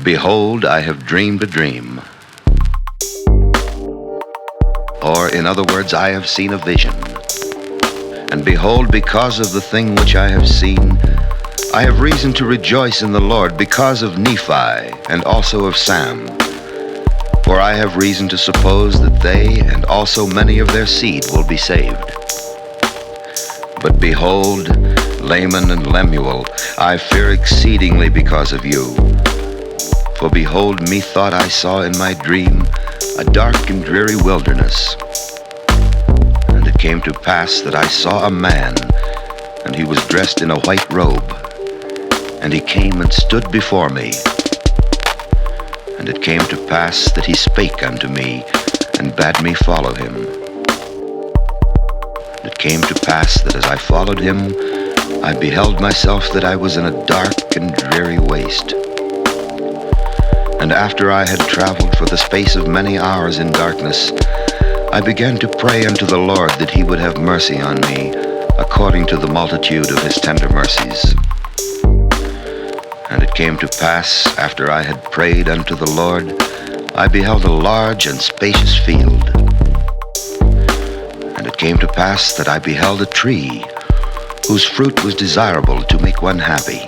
Behold, I have dreamed a dream. Or, in other words, I have seen a vision. And behold, because of the thing which I have seen, I have reason to rejoice in the Lord because of Nephi and also of Sam. For I have reason to suppose that they and also many of their seed will be saved. But behold, Laman and Lemuel, I fear exceedingly because of you. For behold, methought I saw in my dream a dark and dreary wilderness. And it came to pass that I saw a man, and he was dressed in a white robe. And he came and stood before me. And it came to pass that he spake unto me, and bade me follow him. And it came to pass that as I followed him, I beheld myself that I was in a dark and dreary waste. And after I had traveled for the space of many hours in darkness, I began to pray unto the Lord that he would have mercy on me, according to the multitude of his tender mercies. And it came to pass, after I had prayed unto the Lord, I beheld a large and spacious field. And it came to pass that I beheld a tree, whose fruit was desirable to make one happy.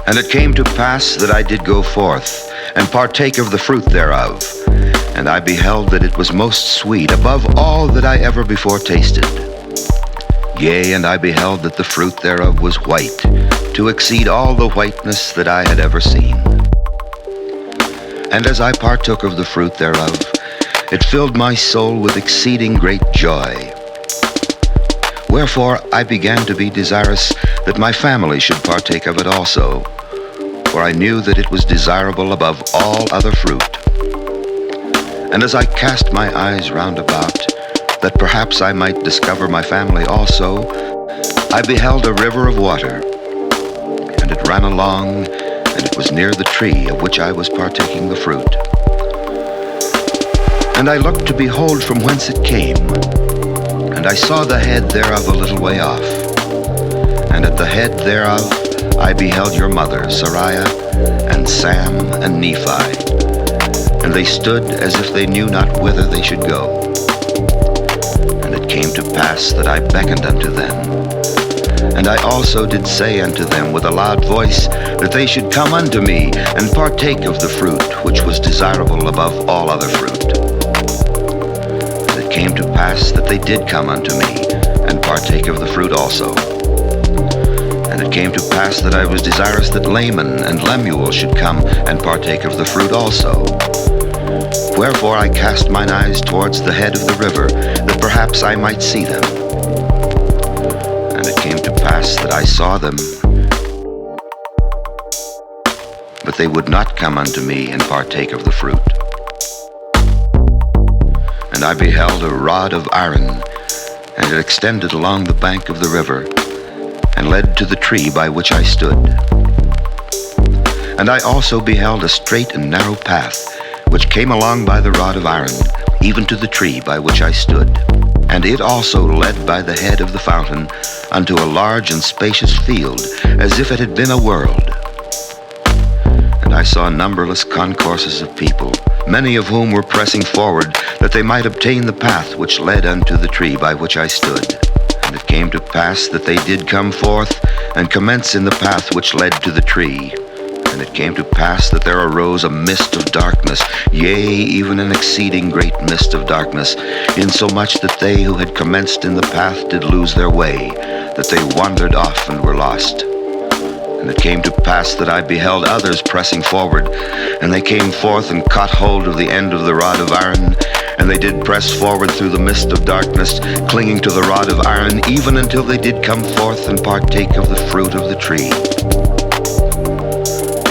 And it came to pass that I did go forth, and partake of the fruit thereof. And I beheld that it was most sweet, above all that I ever before tasted. Yea, and I beheld that the fruit thereof was white, to exceed all the whiteness that I had ever seen. And as I partook of the fruit thereof, it filled my soul with exceeding great joy. Wherefore I began to be desirous that my family should partake of it also, for I knew that it was desirable above all other fruit. And as I cast my eyes round about, that perhaps I might discover my family also, I beheld a river of water, and it ran along, and it was near the tree of which I was partaking the fruit. And I looked to behold from whence it came, and I saw the head thereof a little way off. And at the head thereof I beheld your mother, Sariah, and Sam, and Nephi. And they stood as if they knew not whither they should go. And it came to pass that I beckoned unto them. And I also did say unto them with a loud voice that they should come unto me and partake of the fruit which was desirable above all other fruit. And it came to pass that they did come unto me and partake of the fruit also. And it came to pass that I was desirous that Laman and Lemuel should come and partake of the fruit also. Wherefore I cast mine eyes towards the head of the river, that perhaps I might see them. And it came to pass that I saw them, but they would not come unto me and partake of the fruit. And I beheld a rod of iron, and it extended along the bank of the river, and led to the tree by which I stood. And I also beheld a straight and narrow path, which came along by the rod of iron, even to the tree by which I stood. And it also led by the head of the fountain unto a large and spacious field, as if it had been a world. And I saw numberless concourses of people, many of whom were pressing forward, that they might obtain the path which led unto the tree by which I stood. And it came to pass that they did come forth, and commence in the path which led to the tree. And it came to pass that there arose a mist of darkness, yea, even an exceeding great mist of darkness, insomuch that they who had commenced in the path did lose their way, that they wandered off and were lost. And it came to pass that I beheld others pressing forward, and they came forth and caught hold of the end of the rod of iron, and they did press forward through the mist of darkness, clinging to the rod of iron, even until they did come forth and partake of the fruit of the tree.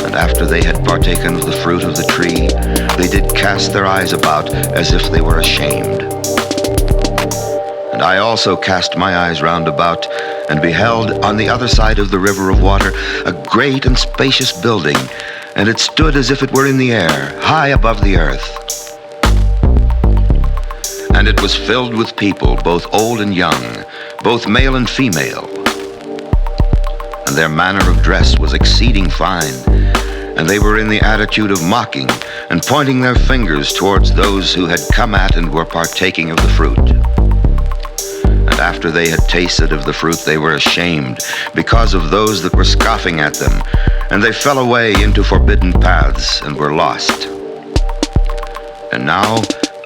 And after they had partaken of the fruit of the tree, they did cast their eyes about as if they were ashamed. And I also cast my eyes round about, and beheld on the other side of the river of water a great and spacious building, and it stood as if it were in the air, high above the earth. And it was filled with people, both old and young, both male and female. And their manner of dress was exceeding fine, And they were in the attitude of mocking and pointing their fingers towards those who had come at and were partaking of the fruit. And after they had tasted of the fruit, they were ashamed because of those that were scoffing at them, and they fell away into forbidden paths and were lost. And now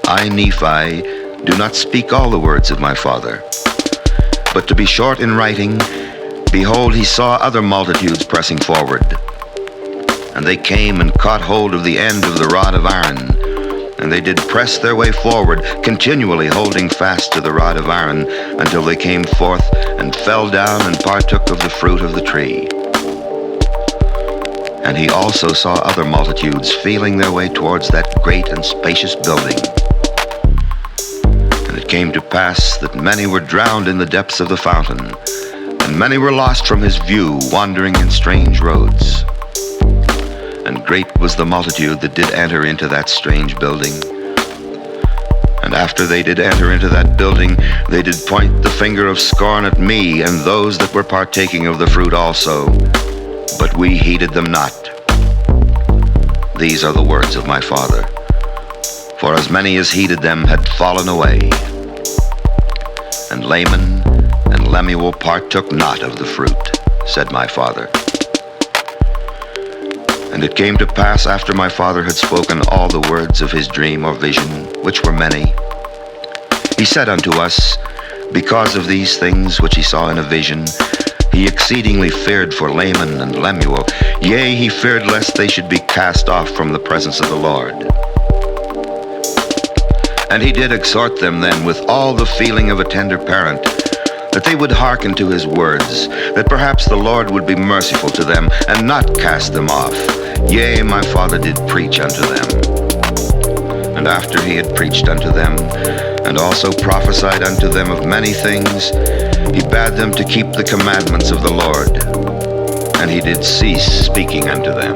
I, Nephi, do not speak all the words of my father. But to be short in writing, behold, he saw other multitudes pressing forward. And they came and caught hold of the end of the rod of Aaron, and they did press their way forward, continually holding fast to the rod of Aaron, until they came forth and fell down and partook of the fruit of the tree. And he also saw other multitudes feeling their way towards that great and spacious building. And it came to pass that many were drowned in the depths of the fountain, and many were lost from his view, wandering in strange roads. And great was the multitude that did enter into that strange building. And after they did enter into that building, they did point the finger of scorn at me and those that were partaking of the fruit also. But we heeded them not. These are the words of my father. For as many as heeded them had fallen away. And Laman and Lemuel partook not of the fruit, said my father. And it came to pass after my father had spoken all the words of his dream or vision, which were many, he said unto us, because of these things which he saw in a vision, he exceedingly feared for Laman and Lemuel, yea, he feared lest they should be cast off from the presence of the Lord. And he did exhort them then with all the feeling of a tender parent, that they would hearken to his words, that perhaps the Lord would be merciful to them, and not cast them off. Yea, my father did preach unto them. And after he had preached unto them, and also prophesied unto them of many things, he bade them to keep the commandments of the Lord. And he did cease speaking unto them.